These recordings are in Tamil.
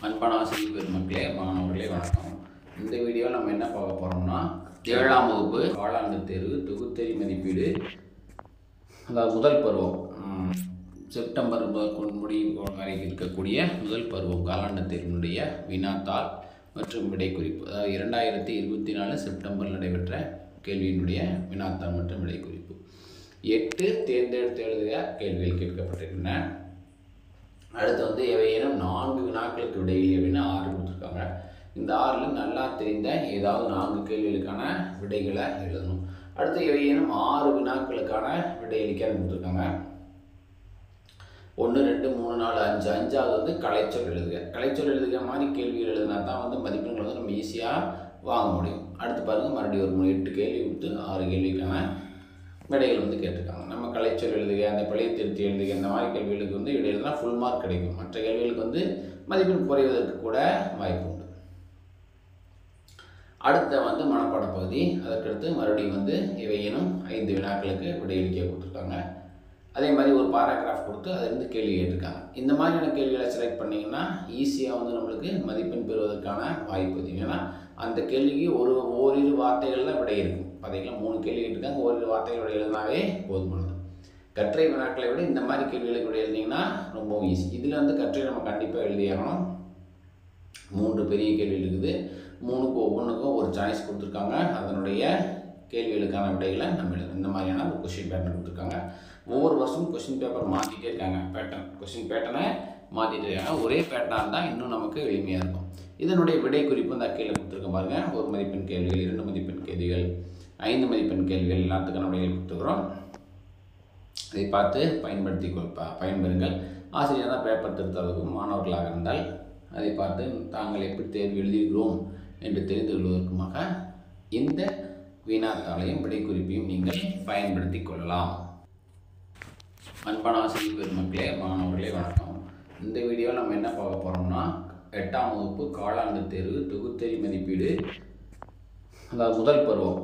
அன்பான ஆசிரியர் பெருமக்களே, மாணவர்களே வணக்கம். இந்த வீடியோவில் நம்ம என்ன பார்க்க போகிறோம்னா 7ஆம் வகுப்பு காலாண்டு தேர்வு தொகுத்தறி மதிப்பீடு, அதாவது முதல் பருவம் செப்டம்பர் முதல் முடிவு வரை இருக்கக்கூடிய முதல் பருவம் காலாண்டு தேர்வினுடைய வினாத்தாள் மற்றும் விடைக்குறிப்பு, அதாவது 2024 செப்டம்பரில் நடைபெற்ற கேள்வியினுடைய வினாத்தாள் மற்றும் விடைக்குறிப்பு. 8 தேர்ந்தெடுத்து எழுதுக கேள்விகள் கேட்கப்பட்டிருக்கின்றன. அடுத்து வந்து எவையேனும் 4 வினாக்களுக்கு விடையில்லை அப்படின்னு 6 கொடுத்துருக்காங்க. இந்த 6ல் நல்லா தெரிந்த ஏதாவது 4 கேள்விகளுக்கான விடைகளை எழுதணும். அடுத்து எவையேனும் 6 வினாக்களுக்கான விடையளிக்க கொடுத்துருக்காங்க. 1 2 3 4 5 5வது வந்து கலைச்சொல் எழுதுக. கலைச்சொல் எழுதுக மாதிரி கேள்விகள் எழுதினா தான் வந்து மதிப்பெண்கள் வந்து நம்ம ஈஸியாக வாங்க முடியும். அடுத்து பாருங்கள், மறுபடியும் ஒரு 8 கேள்வி கொடுத்து 6 கேள்விக்கான விடைகள் வந்து கேட்டிருக்காங்க. நம்ம கலைச்சொல் எழுதுக, அந்த பழைய திருத்தி எழுதுக, இந்த மாதிரி கேள்விகளுக்கு வந்து இடையில தான் ஃபுல் மார்க் கிடைக்கும். மற்ற கேள்விகளுக்கு வந்து மதிப்பெண் குறைவதற்கு கூட வாய்ப்பு உண்டு. அடுத்த வந்து மனப்பாட பகுதி. அதற்கடுத்து மறுபடியும் வந்து இவையேனும் 5 வினாக்களுக்கு விடையளிக்க கொடுத்துருக்காங்க. அதே மாதிரி ஒரு பாராகிராஃப் கொடுத்து அதிலிருந்து கேள்வி கேட்டிருக்காங்க. இந்த மாதிரியான கேள்விகளை செலக்ட் பண்ணிங்கன்னா ஈஸியாக வந்து நம்மளுக்கு மதிப்பெண் பெறுவதற்கான வாய்ப்பு அதிகம். ஏன்னா அந்த கேள்விக்கு ஓரிரு வார்த்தைகள் தான் விடை இருக்கும். பார்த்தீங்கன்னா 3 கேள்வி கேட்டிருக்காங்க, ஓரிரு வார்த்தைகள் விடை எழுதினாவே போதுமானது. கற்றை வினாக்களை விட இந்த மாதிரி கேள்விகளுக்கு விடை எழுதிங்கன்னா ரொம்பவும் ஈஸி. இதில் வந்து கற்றை நம்ம கண்டிப்பாக எழுதியாகணும். 3 பெரிய கேள்வி இருக்குது. 3க்கு ஒவ்வொன்றுக்கும் ஒரு சாய்ஸ் கொடுத்துருக்காங்க. அதனுடைய கேள்விகளுக்கான விடைகளை நம்ம எழுதணும். இந்த மாதிரியான ஒரு கொஸ்டின் பேட்டர்ன் கொடுத்துருக்காங்க. ஒவ்வொரு வருஷமும் கொஸ்டின் பேப்பர் மாற்றிட்டே இருக்காங்க. கொஸ்டின் பேட்டர்னை மாற்றிட்டு இருக்காங்க. ஒரே பேட்டர்னாக இருந்தால் இன்னும் நமக்கு எளிமையாக இருக்கும். இதனுடைய விடை குறிப்பு இந்த கீழே கொடுத்துருக்க பாருங்கள். 1 மதிப்பெண் கேள்விகள், 2 மதிப்பெண் கேள்விகள், 5 மதிப்பெண் கேள்விகள், எல்லாத்துக்கான விடைகள் கொடுத்துக்கிறோம். இதை பார்த்து பயன்பெறுங்கள். ஆசிரியர் தான் பேப்பர் திருத்தவதற்கும் மாணவர்களாக இருந்தால் அதை பார்த்து தாங்கள் எப்படி தேர்வு எழுதியிருக்கிறோம் என்று தெரிந்து கொள்வதற்குமாக இந்த வினாத்தாளையும் விடை குறிப்பையும் நீங்கள் பயன்படுத்தி கொள்ளலாம். அன்பான ஆசிரியர் பெருமக்களே, மாணவர்களே வணக்கம். இந்த வீடியோவில் நம்ம என்ன பார்க்க போகிறோம்னா 8ஆம் வகுப்பு காலாண்டு தேர்வு தொகுத்தறி மதிப்பீடு, அதாவது முதல் பருவம்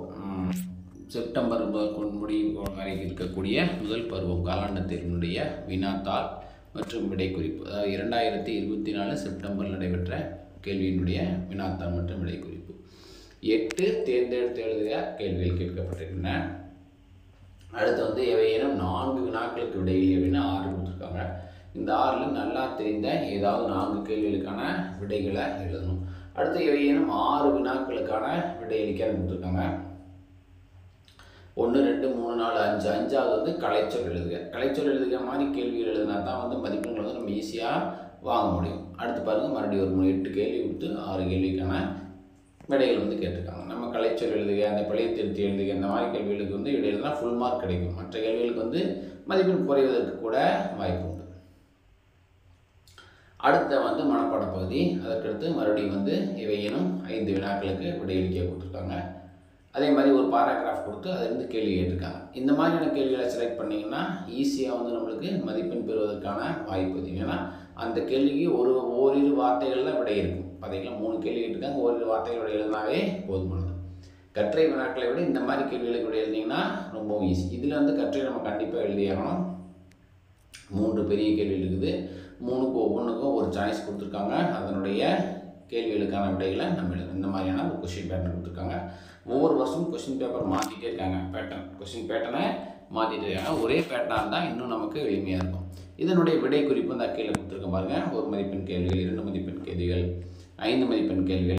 செப்டம்பர் முதல் முடிவு வரை இருக்கக்கூடிய முதல் பருவம் காலாண்டு தேர்வினுடைய வினாத்தாள் மற்றும் விடைக்குறிப்பு, அதாவது 2024 செப்டம்பரில் நடைபெற்ற கேள்வியினுடைய வினாத்தாள் மற்றும் விடைக்குறிப்பு. 8 தேர்ந்தெடுத்து எழுதுக கேள்விகள் கேட்கப்பட்டிருக்கின்றன. அடுத்து வந்து எவையேனும் 4 வினாக்களுக்கு விடையில்லை அப்படின்னு 6 கொடுத்துருக்காங்க. இந்த 6ல் நல்லா தெரிந்த ஏதாவது 4 கேள்விகளுக்கான விடைகளை எழுதணும். அடுத்து எவையேனும் 6 வினாக்களுக்கான விடையளிக்க கொடுத்துருக்காங்க. 1 2 3 4 5 5வது வந்து கலைச்சொல் எழுதுக. கலைச்சொல் எழுதுக மாதிரி கேள்விகள் எழுதினா தான் வந்து மதிப்பெண்கள் வந்து நம்ம ஈஸியாக வாங்க முடியும். அடுத்து பாருங்கள், மறுபடியும் ஒரு 8 கேள்வி கொடுத்து 6 கேள்விக்கான விடைகள் வந்து கேட்டிருக்காங்க. நம்ம கலைச்சொல் எழுதுக, அந்த பழைய திருத்தி எழுதுக, இந்த மாதிரி கேள்விகளுக்கு வந்து இடையில தான் ஃபுல் மார்க் கிடைக்கும். மற்ற கேள்விகளுக்கு வந்து மதிப்பெண் குறைவதற்கு கூட வாய்ப்பு உண்டு. அடுத்த வந்து மனப்பாட பகுதி. அதற்கடுத்து மறுபடியும் வந்து இவையேனும் 5 வினாக்களுக்கு விடையளிக்க கொடுத்துருக்காங்க. அதே மாதிரி ஒரு பாராகிராஃப் கொடுத்து அதிலிருந்து கேள்வி கேட்டிருக்காங்க. இந்த மாதிரியான கேள்விகளை செலக்ட் பண்ணிங்கன்னா ஈஸியாக வந்து நம்மளுக்கு மதிப்பெண் பெறுவதற்கான வாய்ப்பு அதிகம். ஏன்னா அந்த கேள்விக்கு ஓரிரு வார்த்தைகள் தான் விடை இருக்கும். பார்த்தீங்கன்னா 3 கேள்வி கேட்டிருக்காங்க, ஓரிரு வார்த்தைகள் விடை எழுதினாவே போதுமானது. கற்றை வினாக்களை விட இந்த மாதிரி கேள்விகளுக்கு விடை எழுதிங்கன்னா ரொம்பவும் ஈஸி. இதில் வந்து கற்றை நம்ம கண்டிப்பாக எழுதியாகணும். 3 பெரிய கேள்வி இருக்குது. 3க்கு ஒவ்வொன்றுக்கும் ஒரு சாய்ஸ் கொடுத்துருக்காங்க. அதனுடைய கேள்விகளுக்கான விடைகளை நம்ம எழுதணும். இந்த மாதிரியான ஒரு கொஸ்டின் பேட்டர்ன் கொடுத்துருக்காங்க. ஒவ்வொரு வருஷமும் கொஸ்டின் பேப்பர் மாற்றிட்டே இருக்காங்க. கொஸ்டின் பேட்டர்னை மாற்றிட்டு இருக்காங்க. ஒரே பேட்டர்னாக இருந்தால் இன்னும் நமக்கு எளிமையாக இருக்கும். இதனுடைய விடை குறிப்பு இந்த கீழே கொடுத்துருக்க பாருங்கள். 1 மதிப்பெண் கேள்விகள், 2 மதிப்பெண் கேள்விகள், 5 மதிப்பெண் கேள்விகள்,